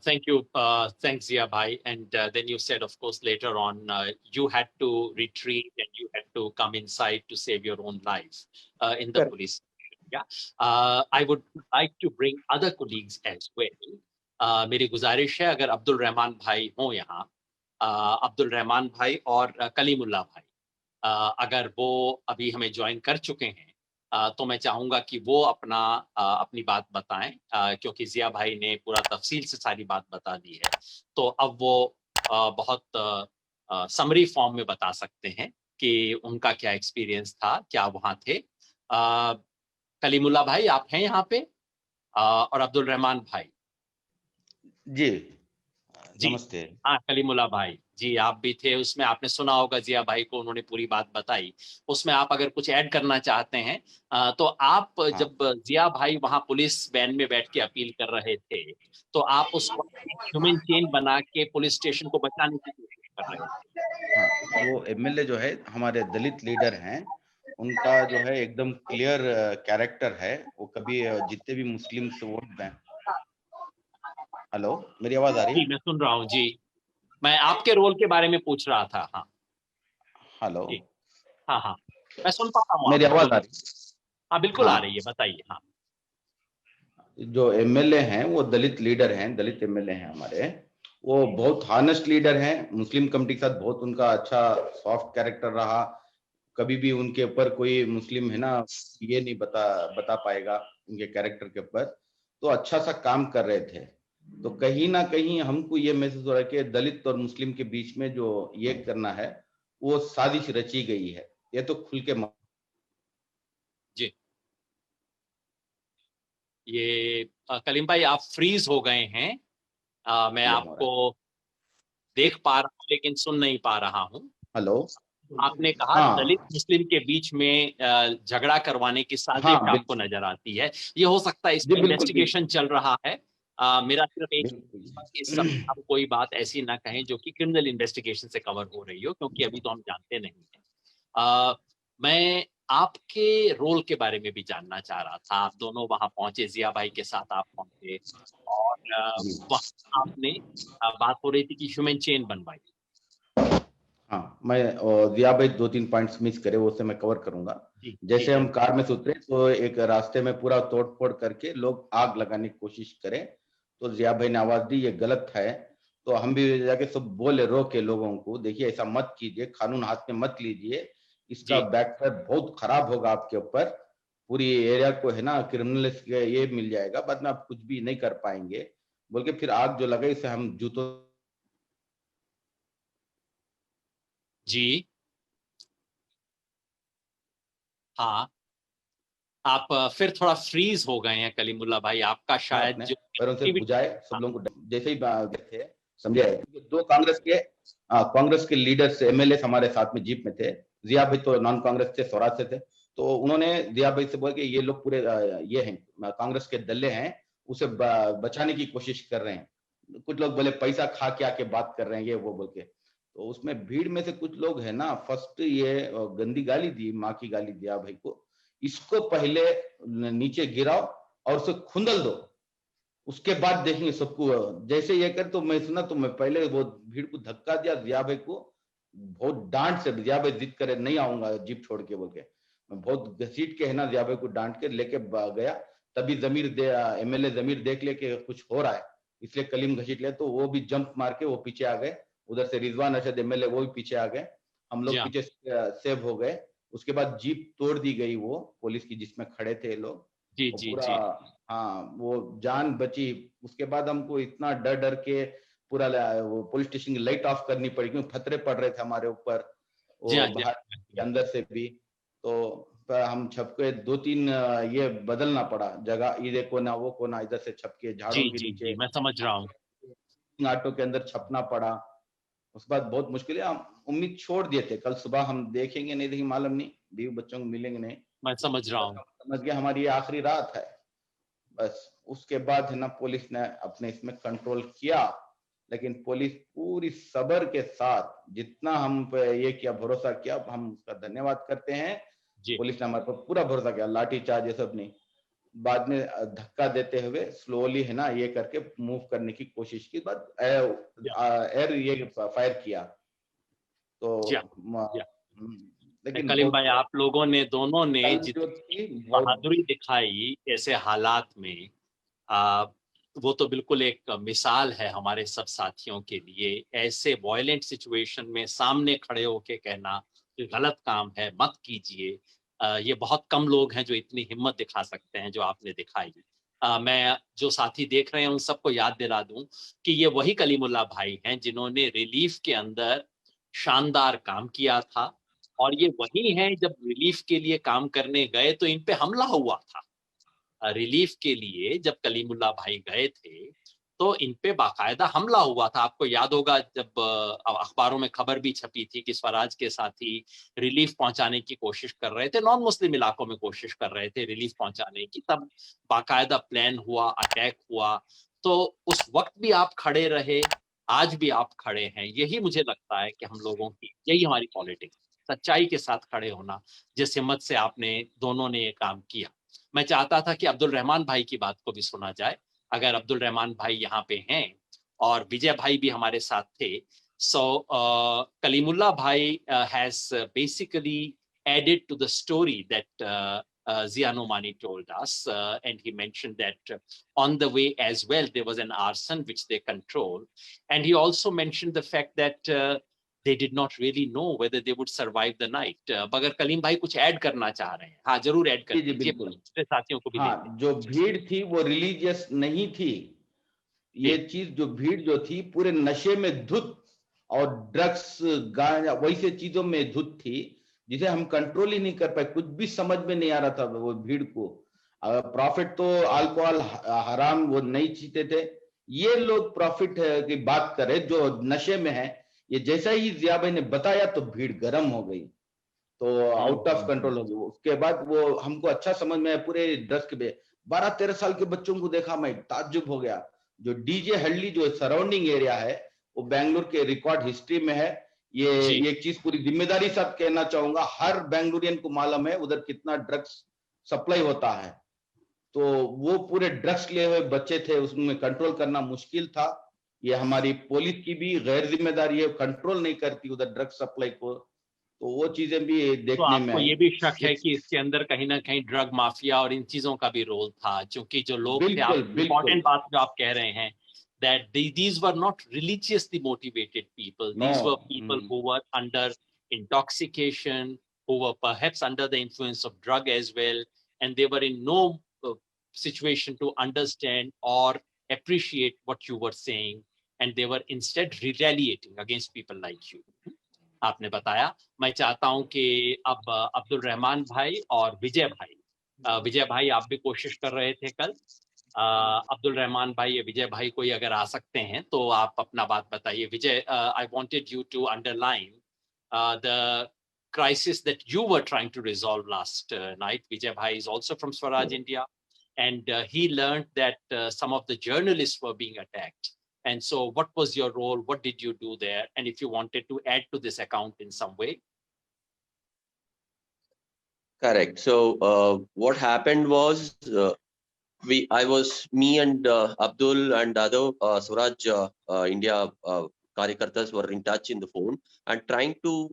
Thank you. Thanks, Zia Bhai. And then you said, of course, later on, you had to retreat and you had to come inside to save your own life in the police. Yeah. I would like to bring other colleagues as well. मेरी गुजारिश है अगर अब्दुल रहमान भाई हो यहाँ, अब्दुल रहमान भाई और कलीमुल्लाह भाई, अगर वो अभी हमें ज्वाइन कर चुके हैं, तो मैं चाहूंगा कि वो अपनी बात बताएं, क्योंकि जिया भाई ने पूरा तफसील से सारी बात बता दी है, तो अब वो बहुत समरी फॉर्म में बता सकते हैं कि उनका क्या एक्सपीरियंस था, क्या वहां थे। कलीमुल्लाह भाई, आप हैं यहाँ पे? और अब्दुल रहमान भाई जी नमस्ते। हाँ, कलीमुल्लाह भाई जी, आप भी थे उसमें, आपने सुना होगा जिया भाई को, उन्होंने पूरी बात बताई। उसमें आप अगर कुछ ऐड करना चाहते हैं तो आप जब जिया भाई वहां पुलिस वैन में बैठ के अपील कर रहे थे, तो आप उसको ह्यूमन चेन बना के पुलिस स्टेशन को बचाने की कोशिश कर रहे थे। वो एमएलए जो है हमारे दलित लीडर हैं, उनका जो है एकदम क्लियर कैरेक्टर है। वो कभी जितने भी मुस्लिम से वोट बैंक। हेलो, मेरी आवाज आ रही है? जी, मैं सुन रहा हूँ जी, मैं आपके रोल के बारे में पूछ रहा था। हाँ हेलो, हाँ, मैं सुन पा रहा हूँ। मेरी आवाज आ रही है? हाँ, बिल्कुल आ रही है, बताइए। हाँ, जो एमएलए हैं वो दलित लीडर हैं, दलित एमएलए हैं हमारे। वो बहुत हॉनेस्ट लीडर हैं। मुस्लिम कम्युनिटी के साथ बहुत उनका अच्छा सॉफ्ट कैरेक्टर रहा। कभी भी उनके ऊपर कोई मुस्लिम है ना ये नहीं बता पाएगा उनके कैरेक्टर के ऊपर। तो अच्छा सा काम कर रहे थे। तो कहीं ना कहीं हमको ये महसूस हो रहा है कि दलित और मुस्लिम के बीच में जो ये करना है वो साजिश रची गई है। ये तो खुल के जी, ये कलीम भाई आप फ्रीज हो गए हैं। मैं आपको देख पा रहा हूँ लेकिन सुन नहीं पा रहा हूँ। हेलो, आपने कहा दलित मुस्लिम के बीच में झगड़ा करवाने की साजिश आपको नजर आती है। ये हो सकता है इसमें इन्वेस्टिगेशन चल रहा है। मेरा सिर्फ एक इस समय आप कोई बात ऐसी ना कहें जो कि क्रिमिनल इन्वेस्टिगेशन से कवर हो रही हो, क्योंकि अभी तो हम जानते नहीं है। मैं आपके रोल के बारे में भी जानना चाह रहा था। आप दोनों वहां पहुंचे, जिया भाई के साथ आप पहुंचे और वहां आपने बात हो रही थी कि ह्यूमन चेन बनवाई। हाँ, मैं जिया भाई 2-3 पॉइंट्स मिस करे, वो से मैं कवर करूंगा। जैसे हम कार में उतरे तो एक रास्ते में पूरा तोड़ फोड़ करके लोग आग लगाने की कोशिश करें, तो जिया भाई ने आवाज दी ये गलत है। तो हम भी जाके सब बोले रो के लोगों को, देखिए ऐसा मत कीजिए, कानून हाथ में मत लीजिए, इसका जी बैकफायर बहुत खराब होगा आपके ऊपर, पूरी एरिया को है ना क्रिमिनल्स के ये मिल जाएगा, बाद में आप कुछ भी नहीं कर पाएंगे बोल के फिर आग जो लगाई इसे हम जूतों। जी हाँ, आप फिर थोड़ा फ्रीज हो गए हैं कलीमुल्ला भाई, आपका शायद अपने जो पैरों से एक्टिविटी। बुझाए, सब लोगों को जैसे ही थे समझे। दो कांग्रेस के लीडर्स एमएलए हमारे साथ में जीप में थे, जिया भाई तो नॉन कांग्रेस थे, स्वराज से थे, तो उन्होंने जिया भाई से बोला कि ये लोग पूरे ये हैं कांग्रेस के दल्ले हैं, उसे बचाने की कोशिश कर रहे हैं, कुछ लोग बोले पैसा खा के आके बात कर रहे हैं ये वो बोल के, तो उसमें भीड़ में से कुछ लोग है ना फर्स्ट ये गंदी गाली दी, माँ की गाली दिया भाई को, इसको पहले नीचे गिराओ और उसे खुंदल दो, उसके बाद देखेंगे सबको, जैसे ये कर तो मैं सुना तो मैं पहले वो भीड़ को धक्का दिया, जिया भाई को बहुत डांट से, जिया भाई जिद करे नहीं आऊंगा जीप छोड़ के बोल के, मैं बहुत घसीट के है ना जिया भाई को डांट के लेके गया, तभी एमएलए जमीर देख ले कि कुछ हो रहा है, इसलिए कलीम घसीट लिया, तो वो भी जंप मार के वो पीछे आ गए, उधर से रिजवान अरशद एमएलए वो भी पीछे आ गए, हम जी लोग हाँ पीछे सेव हो गए। उसके बाद जीप तोड़ दी गई वो पुलिस की जिसमें खड़े थे लोग, जी वो जी पूरा, जी हाँ वो जान बची। उसके बाद हमको इतना डर डर के पूरा वो पुलिस स्टेशन की लाइट ऑफ करनी पड़ी क्योंकि खतरे पड़ रहे थे हमारे ऊपर, जी वो हाँ जी बाहर के हाँ अंदर से भी, तो हम छपके दो तीन ये बदलना पड़ा जगह, ये कोना वो कोना, इधर से छपके झाड़ों जी के जी नीचे जी मैं समझ रहा हूँ। ऑटो के अंदर छपना पड़ा। उसके बाद बहुत मुश्किल है, हम उम्मीद छोड़ दिए थे कल सुबह हम देखेंगे नहीं देखेंगे मालूम नहीं, बीवी बच्चों को मिलेंगे नहीं, मैं समझ रहा हूँ। समझ गया हमारी ये आखिरी रात है बस। उसके बाद है ना पुलिस ने अपने इसमें कंट्रोल किया, लेकिन पुलिस पूरी सब्र के साथ जितना हम पे ये किया भरोसा किया, हम उसका धन्यवाद करते हैं। जी पुलिस ने हमारे पर पूरा भरोसा किया, लाठी चार्ज ये सब नहीं, बाद में धक्का देते हुए स्लोली है ना ये करके मूव करने की कोशिश की, बाद जी एयर ये फायर किया, तो जी हाँ लेकिन कलीम भाई, बहुत आप लोगों ने दोनों ने कल जो जितनी थी बहुत बहादुरी दिखाई ऐसे हालात में, आ, वो तो बिल्कुल एक मिसाल है हमारे सब साथियों के लिए। ऐसे वॉयलेंट सिचुएशन में सामने खड़े होके कहना कि गलत काम है मत कीजिए, ये बहुत कम लोग हैं जो इतनी हिम्मत दिखा सकते हैं जो आपने दिखाई। मैं जो साथी देख रहे हैं उन सबको याद दिला दूं कि ये वही कलीमुल्ला भाई हैं जिन्होंने रिलीफ के अंदर शानदार काम किया था, और ये वही हैं जब रिलीफ के लिए काम करने गए तो इन पे हमला हुआ था। रिलीफ के लिए जब कलीमुल्ला भाई गए थे तो इन पे बाकायदा हमला हुआ था। आपको याद होगा जब अखबारों में खबर भी छपी थी कि स्वराज के साथी रिलीफ पहुंचाने की कोशिश कर रहे थे, नॉन मुस्लिम इलाकों में कोशिश कर रहे थे रिलीफ पहुंचाने की, तब बाकायदा प्लान हुआ, अटैक हुआ। तो उस वक्त भी आप खड़े रहे, आज भी आप खड़े हैं। यही मुझे लगता है कि हम लोगों की, यही हमारी पॉलिटिक्स, सच्चाई के साथ खड़े होना, जिस हिम्मत से आपने दोनों ने ये काम किया। मैं चाहता था कि अब्दुल रहमान भाई की बात को भी सुना जाए, अगर अब्दुल रहमान भाई यहाँ पे हैं, और विजय भाई भी हमारे साथ थे। सो कलीमुल्ला भाई has basically added to the story that Zia Nomani told us, and he mentioned that on the way as well there was an arson which they controlled, and he also mentioned the fact that they did not really know whether they would survive the night. मगर कलीम भाई कुछ ऐड करना चाह रहे हैं, हाँ जरूर ऐड कर जी जी दीजिए, बिल्कुल, दूसरे साथियों को भी लेते हैं। हाँ जो भीड़ थी वो रिलीजियस नहीं थी, ये जी चीज जो भीड़ जो थी पूरे नशे में धुत और ड्रग्स गांजा वैसे चीजों में धुत थी, जिसे हम कंट्रोल ही नहीं कर पाए, कुछ भी समझ में नहीं आ रहा था वो भीड़ को। प्रॉफिट तो अल्कोहल हराम वो नहीं पीते थे, ये लोग प्रॉफिट की बात करे जो नशे में है, ये जैसा ही जिया भाई ने बताया तो भीड़ गर्म हो गई, तो आउट ऑफ कंट्रोल हो गई। उसके बाद वो हमको अच्छा समझ में आया पूरे ड्रग्स के 12-13 साल के बच्चों को देखा, मैं ताज्जुब हो गया। जो डीजे हल्ली जो सराउंडिंग एरिया है वो बेंगलुरु के रिकॉर्ड हिस्ट्री में है। ये जी एक चीज पूरी जिम्मेदारी साथ कहना चाहूंगा, हर बेंगलुरियन को मालूम है उधर कितना ड्रग्स सप्लाई होता है, तो वो पूरे ड्रग्स लिए हुए बच्चे थे, उसमें कंट्रोल करना मुश्किल था। ये हमारी पुलिस की भी गैर जिम्मेदारी है, कंट्रोल नहीं करती उधर ड्रग्स सप्लाई को, तो वो चीजें भी तो देखने में आपको आई। ये भी शक है इस कि इसके अंदर कहीं ना कहीं ड्रग माफिया और इन चीजों का भी रोल था, क्योंकि जो लोग थे, आप बिल्कुल बिल्कुल इम्पोर्टेंट बात जो आप कह रहे हैं that these were not religiously motivated people. No. These were people who were under intoxication, who were perhaps under the influence of drug as well, and they were in no situation to understand or appreciate what you were saying, and they were instead retaliating against people like you. आपने बताया. मैं चाहता हूं कि अब अब्दुल रहमान भाई और विजय भाई आप भी कोशिश कर रहे थे कल. अब्दुल रहमान भाई या विजय भाई कोई अगर आ सकते हैं तो आप अपना बात बताइए. विजय, I wanted you to underline the crisis that you were trying to resolve last night. Vijay Bhai is also from Swaraj India, and he learned that some of the journalists were being attacked. And so what was your role? What did you do there? And if you wanted to add to this account in some way. Correct. So what happened was me and Abdul and other Swaraj India Karyakartas were in touch in the phone and trying to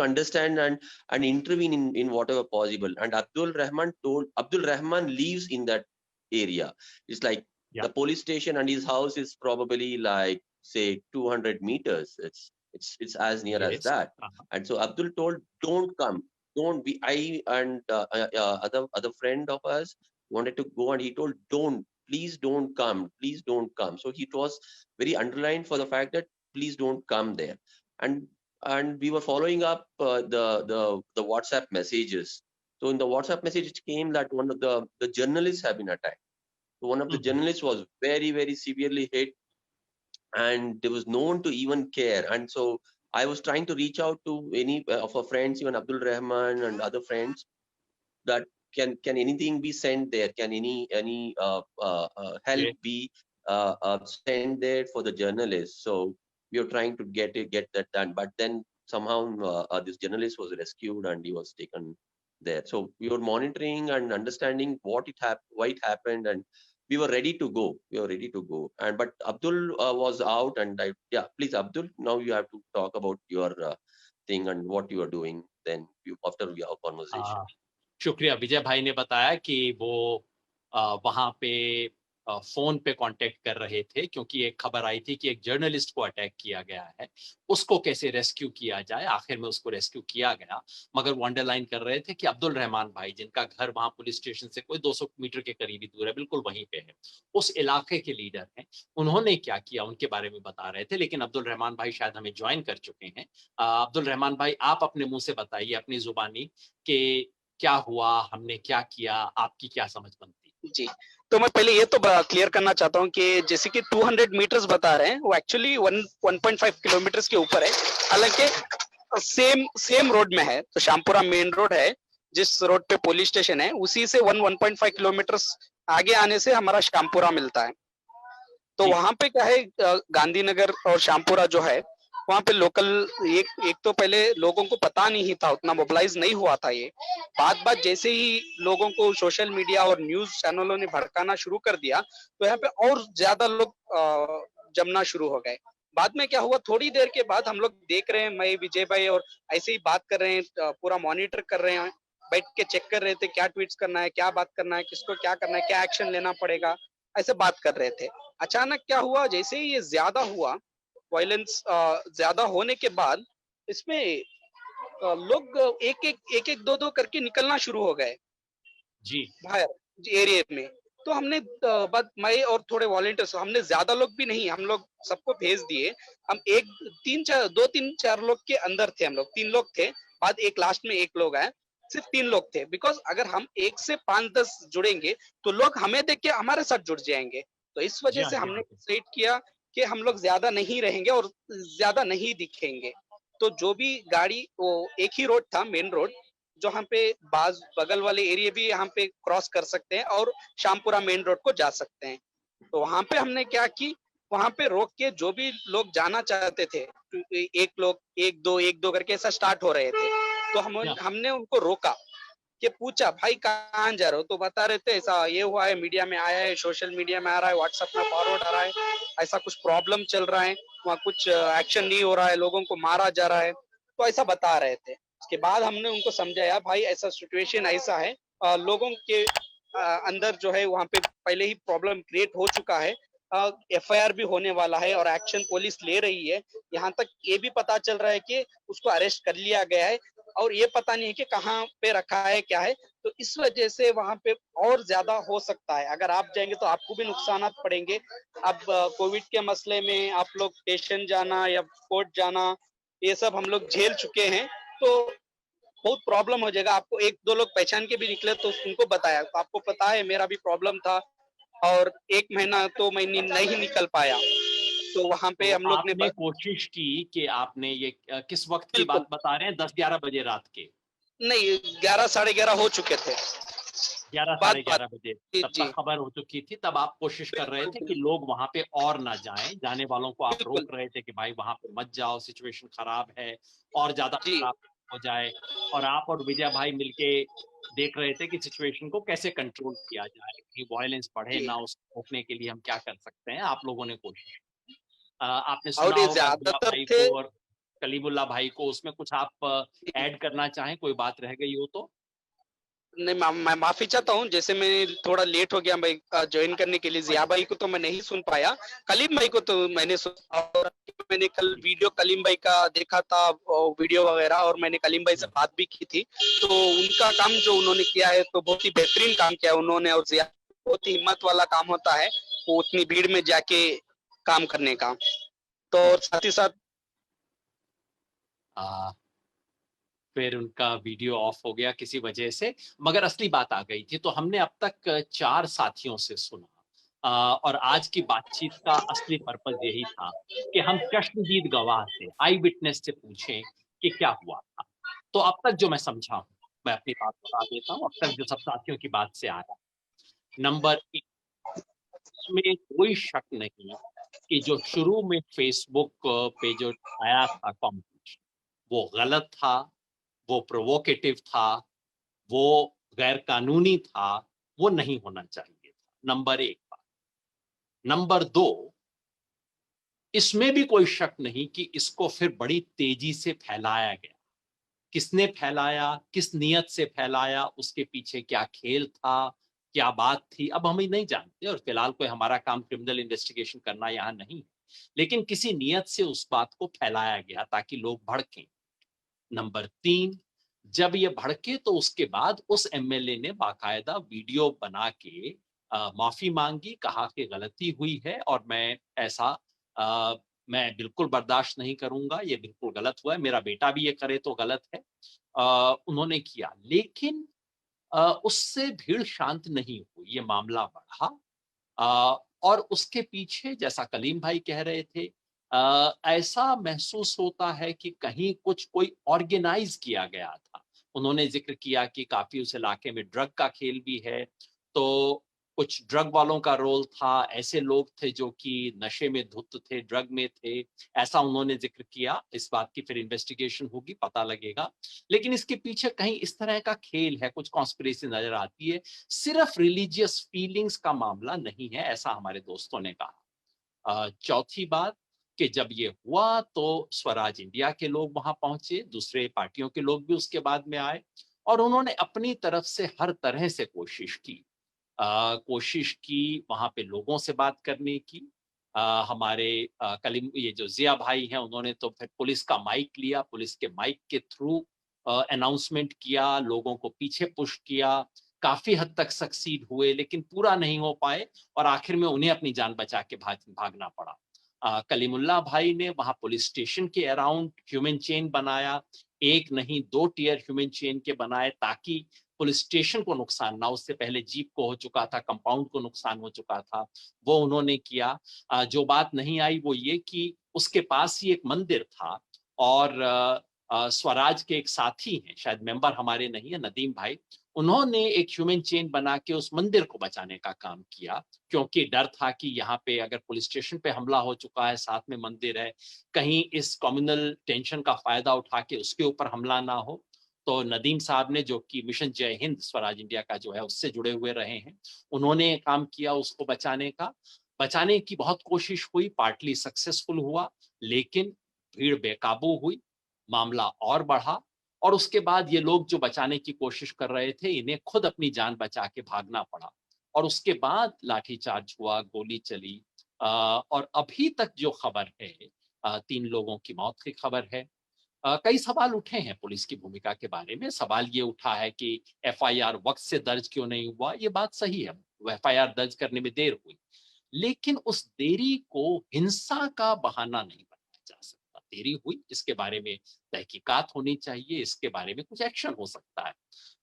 understand and intervene in whatever possible. And Abdul Rahman lives in that area. It's like the police station and his house is probably like say 200 meters. It's as near as that. And so Abdul told, don't come. Don't be. I and other friend of us wanted to go, and he told, please don't come, please don't come. So it was very underlined for the fact that please don't come there. And we were following up the WhatsApp messages. So in the WhatsApp message it came that one of the journalists have been attacked. So one of the journalists was very, very severely hit, and there was no one to even care. And so I was trying to reach out to any of our friends, even Abdul Rahman and other friends, that can anything be sent there? Can any help be sent there for the journalists? So we were trying to get that done, but then somehow this journalist was rescued and he was taken there. So we were monitoring and understanding why it happened, and we were ready to go. And but Abdul was out, and please Abdul, now you have to talk about your thing and what you are doing then after our conversation. शुक्रिया. विजय भाई ने बताया कि वो वहां पे फोन पे कांटेक्ट कर रहे थे क्योंकि एक खबर आई थी कि एक जर्नलिस्ट को अटैक किया गया है, उसको कैसे रेस्क्यू किया जाए. आखिर में उसको रेस्क्यू किया गया, मगर वो अंडरलाइन कर रहे थे कि अब्दुल रहमान भाई, जिनका घर वहां पुलिस स्टेशन से कोई 200 मीटर के करीब ही दूर है, बिल्कुल वहीं पे है, उस इलाके के लीडर हैं. उन्होंने क्या किया उनके बारे में बता रहे थे, लेकिन अब्दुल रहमान भाई शायद हमें ज्वाइन कर चुके हैं. अब्दुल रहमान भाई, आप अपने मुंह से बताइए, अपनी जुबानी, कि क्या हुआ, हमने क्या किया, आपकी क्या समझ बनती. जी, तो मैं पहले ये तो क्लियर करना चाहता हूँ कि जैसे कि 200 मीटर्स बता रहे हैं, वो एक्चुअली 1.5 किलोमीटर्स के ऊपर है. हालांकि सेम रोड में है. तो शामपुरा मेन रोड है, जिस रोड पे पुलिस स्टेशन है, उसी से 1.5 किलोमीटर्स आगे आने से हमारा शामपुरा मिलता है. तो वहां पे क्या है, गांधीनगर और शामपुरा जो है, वहां पे लोकल एक तो पहले लोगों को पता नहीं था, उतना मोबिलाइज नहीं हुआ था. ये बात जैसे ही लोगों को सोशल मीडिया और न्यूज चैनलों ने भड़काना शुरू कर दिया, तो यहाँ पे और ज्यादा लोग जमना शुरू हो गए. बाद में क्या हुआ, थोड़ी देर के बाद हम लोग देख रहे हैं, मैं विजय भाई और ऐसे ही बात कर रहे हैं, पूरा मॉनिटर कर रहे हैं, बैठ के चेक कर रहे थे क्या ट्वीट्स करना है, क्या बात करना है, किसको क्या करना है, क्या एक्शन लेना पड़ेगा, ऐसे बात कर रहे थे. अचानक क्या हुआ, जैसे ही ये ज्यादा हुआ, वायलेंस ज्यादा होने के बाद इसमें लोग एक दो करके निकलना शुरू हो गए जी बाहर एरिया में. तो हमने मैं और थोड़े वॉलंटियर्स, हमने ज्यादा लोग भी नहीं, हम लोग सबको भेज दिए. हम 2-3-4 लोग के अंदर थे, हम लोग 3 लोग थे, बाद एक लास्ट में एक लोग आए, सिर्फ 3 लोग थे. बिकॉज अगर हम 1 से 5-10 जुड़ेंगे तो लोग हमें देख के हमारे साथ जुड़ जाएंगे. तो इस वजह से हमने डिसाइड किया कि हम लोग ज्यादा नहीं रहेंगे और ज्यादा नहीं दिखेंगे. तो जो भी गाड़ी, वो एक ही रोड था, मेन रोड, जो हम पे बगल वाले एरिया भी यहाँ पे क्रॉस कर सकते हैं और शामपुरा मेन रोड को जा सकते हैं. तो वहां पे हमने क्या की, वहां पे रोक के जो भी लोग जाना चाहते थे, एक लोग एक दो करके ऐसा स्टार्ट हो रहे थे, तो हमने उनको रोका कि पूछा, भाई कहाँ जा रहे हो? तो बता रहे थे ऐसा ये हुआ है, मीडिया में आया है, सोशल मीडिया में आ रहा है, व्हाट्सएप में फॉरवर्ड आ रहा है, ऐसा कुछ प्रॉब्लम चल रहा है, वहाँ कुछ एक्शन नहीं हो रहा है, लोगों को मारा जा रहा है. तो ऐसा बता रहे थे. उसके बाद हमने उनको समझाया, भाई ऐसा सिचुएशन ऐसा है, लोगों के अंदर जो है वहाँ पे पहले ही प्रॉब्लम क्रिएट हो चुका है, एफआईआर भी होने वाला है और एक्शन पुलिस ले रही है। यहाँ तक ये भी पता चल रहा है कि उसको अरेस्ट कर लिया गया है और ये पता नहीं है कि कहाँ पे रखा है, क्या है। तो इस वजह से वहां पे और ज्यादा हो सकता है। अगर आप जाएंगे तो आपको भी नुकसान पड़ेंगे। अब कोविड के मसले में आप लोग स्टेशन जाना या कोर्ट जाना, ये सब हम लोग झेल चुके हैं, तो बहुत प्रॉब्लम हो जाएगा। आपको एक दो लोग पहचान के भी निकले तो उनको बताया, तो आपको पता है मेरा भी प्रॉब्लम था और 1 महीना तो मैं नहीं निकल पाया। तो वहां पे तो हम लोग ने आपने कोशिश की कि आपने ये किस वक्त की बिल्कुल बात बता रहे हैं? 10-11 बजे रात के? नहीं, 11 साढ़े 11 हो चुके थे। 11 बात साढ़े बात 11 बजे जी तब जी, तक खबर हो चुकी थी, तब आप कोशिश कर रहे थे कि बिल्कुल लोग वहां पे और ना जाएं, जाने वालों को आप बिल्कुल रोक रहे थे कि भाई वहां पे मत जाओ, सिचुएशन खराब है और ज्यादा जी खराब हो जाए। और आप और विजय भाई मिलके देख रहे थे कि सिचुएशन को कैसे कंट्रोल किया जाए, कि वायलेंस बढ़े जी। ना, उसको रोकने के लिए हम क्या कर सकते हैं। आप लोगों ने कोशिश की। आपने और सुना ये होगा जिया ज्यादातर भाई थे। को और कलीमुल्ला भाई को, उसमें कुछ आप ऐड करना चाहें, कोई बात रह गई हो तो? नहीं, मैं माफी चाहता हूँ, जैसे मैं थोड़ा लेट हो गया भाई ज्वाइन करने के लिए। जिया भाई को तो मैं नहीं सुन पाया, कलीम भाई को तो मैंने सुना। और मैंने कल जी। वीडियो कलीम भाई का देखा था, वीडियो वगैरह, और मैंने कलीम भाई से हम्म। बात भी की थी। तो उनका काम जो उन्होंने किया है तो बहुत ही बेहतरीन काम किया उन्होंने। और जिया बहुत ही हिम्मत वाला काम होता है वो उतनी भीड़ में जाके काम करने का। तो और साथ ही साथ आ, फिर उनका वीडियो ऑफ हो गया किसी वजह से, मगर असली बात आ गई थी। तो हमने अब तक 4 साथियों से सुना, और आज की बातचीत का असली पर्पस यही था कि हम चश्मदीद गवाह से, आई विटनेस से पूछें कि क्या हुआ था। तो अब तक जो मैं समझा हूं, मैं अपनी बात बता देता हूं, अब तक जो सब साथियों की बात से आया। नंबर 1, इसमें कोई शक नहीं कि जो शुरू में फेसबुक पे जो आया था कॉमेंट, वो गलत था, वो प्रोवोकेटिव था, वो गैर कानूनी था, वो नहीं होना चाहिए था। नंबर 1 बात। नंबर 2, इसमें भी कोई शक नहीं कि इसको फिर बड़ी तेजी से फैलाया गया। किसने फैलाया, किस नियत से फैलाया, उसके पीछे क्या खेल था, क्या बात थी, अब हम ही नहीं जानते। और फिलहाल कोई हमारा काम क्रिमिनल इन्वेस्टिगेशन करना यहाँ नहीं है, लेकिन किसी नियत से उस बात को फैलाया गया ताकि लोग भड़कें। नंबर 3, जब ये भड़के तो उसके बाद उस एमएलए ने बाकायदा वीडियो बना के माफी मांगी, कहा कि गलती हुई है और मैं ऐसा आ, मैं बिल्कुल बर्दाश्त नहीं करूंगा, ये बिल्कुल गलत हुआ है, मेरा बेटा भी ये करे तो गलत है। उन्होंने किया, लेकिन उससे भीड़ शांत नहीं हुई, ये मामला बढ़ा। और उसके पीछे, जैसा कलीम भाई कह रहे थे, ऐसा महसूस होता है कि कहीं कुछ कोई ऑर्गेनाइज किया गया था। उन्होंने जिक्र किया कि काफी उस इलाके में ड्रग का खेल भी है, तो कुछ ड्रग वालों का रोल था, ऐसे लोग थे जो कि नशे में धुत थे, ड्रग में थे, ऐसा उन्होंने जिक्र किया। इस बात की फिर इन्वेस्टिगेशन होगी, पता लगेगा। लेकिन इसके पीछे कहीं इस तरह का खेल है, कुछ कॉन्स्पिरेसी नजर आती है, सिर्फ रिलीजियस फीलिंग्स का मामला नहीं है, ऐसा हमारे दोस्तों ने कहा। चौथी बात कि जब ये हुआ तो स्वराज इंडिया के लोग वहां पहुंचे, दूसरे पार्टियों के लोग भी उसके बाद में आए, और उन्होंने अपनी तरफ से हर तरह से कोशिश की वहां पे लोगों से बात करने की। हमारे कलीम, ये जो जिया भाई हैं, उन्होंने तो फिर पुलिस का माइक लिया, पुलिस के माइक के थ्रू अनाउंसमेंट किया, लोगों को पीछे पुश किया, काफी हद तक सक्सीड हुए, लेकिन पूरा नहीं हो पाए और आखिर में उन्हें अपनी जान बचा के भागना पड़ा। कलीमुल्ला भाई ने वहां पुलिस स्टेशन के अराउंड ह्यूमन चेन बनाया, एक नहीं 2 टियर ह्यूमन चेन के बनाए, ताकि पुलिस स्टेशन को नुकसान ना, उससे पहले जीप को हो चुका था, कंपाउंड को नुकसान हो चुका था, वो उन्होंने किया। जो बात नहीं आई वो ये कि उसके पास ही एक मंदिर था, और स्वराज के एक साथी हैं, शायद मेंबर हमारे नहीं है, नदीम भाई, उन्होंने एक ह्यूमन चेन बना के उस मंदिर को बचाने का काम किया, क्योंकि डर था कि यहाँ पे अगर पुलिस स्टेशन पे हमला हो चुका है, साथ में मंदिर है, कहीं इस कम्युनल टेंशन का फायदा उठा के उसके ऊपर हमला ना हो। तो नदीम साहब ने, जो कि मिशन जय हिंद स्वराज इंडिया का जो है उससे जुड़े हुए रहे हैं, उन्होंने काम किया उसको बचाने का। बचाने की बहुत कोशिश हुई, पार्टली सक्सेसफुल हुआ, लेकिन भीड़ बेकाबू हुई, मामला और बढ़ा, और उसके बाद ये लोग जो बचाने की कोशिश कर रहे थे, इन्हें खुद अपनी जान बचा के भागना पड़ा, और उसके बाद लाठीचार्ज हुआ, गोली चली, और अभी तक जो खबर है 3 लोगों की मौत की खबर है। कई सवाल उठे हैं पुलिस की भूमिका के बारे में। सवाल ये उठा है कि एफआईआर वक्त से दर्ज क्यों नहीं हुआ। ये बात सही है, एफआईआर दर्ज करने में देर हुई, लेकिन उस देरी को हिंसा का बहाना नहीं बनाया जा सकता। देरी हुई, इसके बारे में तहकीकात होनी चाहिए, इसके बारे में कुछ एक्शन हो सकता है,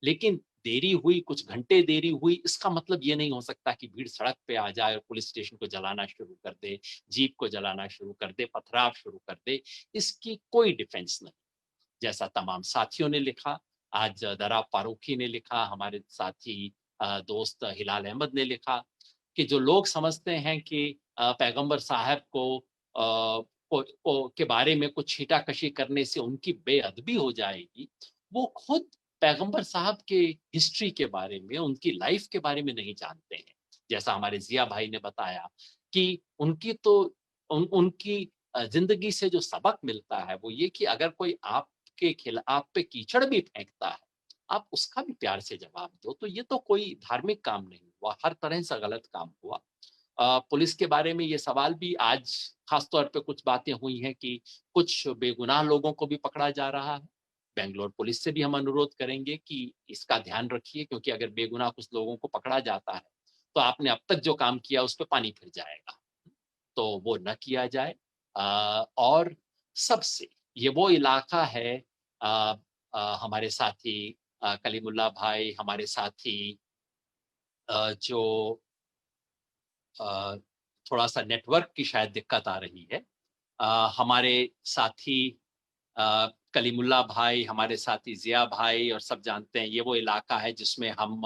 लेकिन देरी हुई, कुछ घंटे देरी हुई, इसका मतलब ये नहीं हो सकता कि भीड़ सड़क पे आ जाए और पुलिस स्टेशन को जलाना शुरू कर दे, जीप को जलाना शुरू कर दे, पथराव शुरू कर दे। इसकी कोई डिफेंस नहीं। जैसा तमाम साथियों ने लिखा, आज दरा फारूकी ने लिखा, हमारे साथी दोस्त हिलाल अहमद ने लिखा कि जो लोग समझते हैं कि पैगंबर साहब को के बारे में कुछ छींटाकशी करने से उनकी बेअदबी हो जाएगी, वो खुद पैगंबर साहब के हिस्ट्री के बारे में, उनकी लाइफ के बारे में नहीं जानते हैं। जैसा हमारे जिया भाई ने बताया कि उनकी तो उनकी जिंदगी से जो सबक मिलता है वो ये कि अगर कोई आपके खिलाफ, आप पे कीचड़ भी फेंकता है, आप उसका भी प्यार से जवाब दो। तो ये तो कोई धार्मिक काम नहीं हुआ, हर तरह से गलत काम हुआ। पुलिस के बारे में ये सवाल भी आज खास तौर पे कुछ बातें हुई हैं कि कुछ बेगुनाह लोगों को भी पकड़ा जा रहा है। बेंगलोर पुलिस से भी हम अनुरोध करेंगे कि इसका ध्यान रखिए, क्योंकि अगर बेगुनाह कुछ लोगों को पकड़ा जाता है तो आपने अब तक जो काम किया उस पे पानी फिर जाएगा, तो वो न किया जाए। और सबसे ये वो इलाका है, अ, हमारे साथी कलीमुल्ला भाई, हमारे साथी जो अ, थोड़ा-सा नेटवर्क की शायद दिक्कत आ रही है। हमारे साथी कलीमुल्ला भाई, हमारे साथी ज़िया भाई और सब जानते हैं, ये वो इलाका है जिसमें हम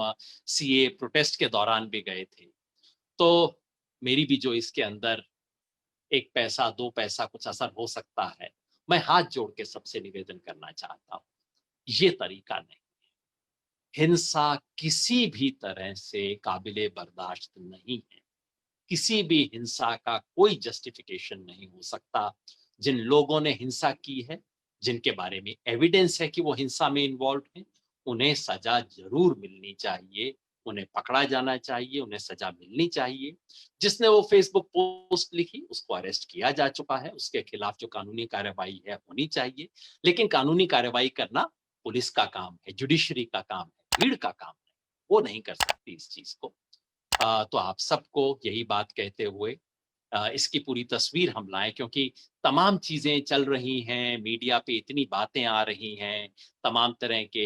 सीए प्रोटेस्ट के दौरान भी गए थे। तो मेरी भी जो इसके अंदर 1 पैसा, 2 पैसा कुछ असर हो सकता है, मैं हाथ जोड़ के सबसे निवेदन करना चाहता हूँ, ये तरीका नहीं। हिंसा किसी भी तरह से काबिले बर्दाश्त नहीं है। किसी भी हिंसा का कोई जस्टिफिकेशन नहीं हो सकता। जिन लोगों ने हिंसा की है, जिनके बारे में एविडेंस है कि वो हिंसा में इन्वॉल्व हैं, उन्हें सजा ज़रूर मिलनी चाहिए, उन्हें पकड़ा जाना चाहिए, उन्हें सजा मिलनी चाहिए। जिसने वो फेसबुक पोस्ट लिखी, उसको अरेस्ट किया जा चुका है, उसके खिलाफ जो कानूनी कार्रवाई है होनी चाहिए। लेकिन कानूनी कार्रवाई करना पुलिस का काम है, जुडिशरी का काम है, भीड़ का काम है। वो नहीं कर सकती इस चीज़ को। तो आप सबको यही बात कहते हुए इसकी पूरी तस्वीर हम लाएँ, क्योंकि तमाम चीज़ें चल रही हैं, मीडिया पे इतनी बातें आ रही हैं, तमाम तरह के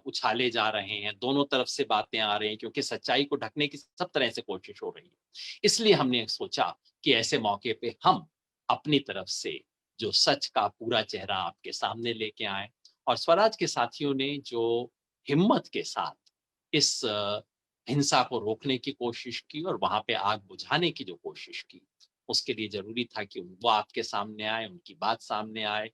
उछाले जा रहे हैं, दोनों तरफ से बातें आ रही हैं, क्योंकि सच्चाई को ढकने की सब तरह से कोशिश हो रही है। इसलिए हमने सोचा कि ऐसे मौके पे हम अपनी तरफ से जो सच का पूरा चेहरा आपके सामने लेके आएँ, और स्वराज के साथियों ने जो हिम्मत के साथ इस हिंसा को रोकने की कोशिश की और वहाँ पे आग बुझाने की जो कोशिश की, उसके लिए ज़रूरी था कि वो आपके सामने आए, उनकी बात सामने आए।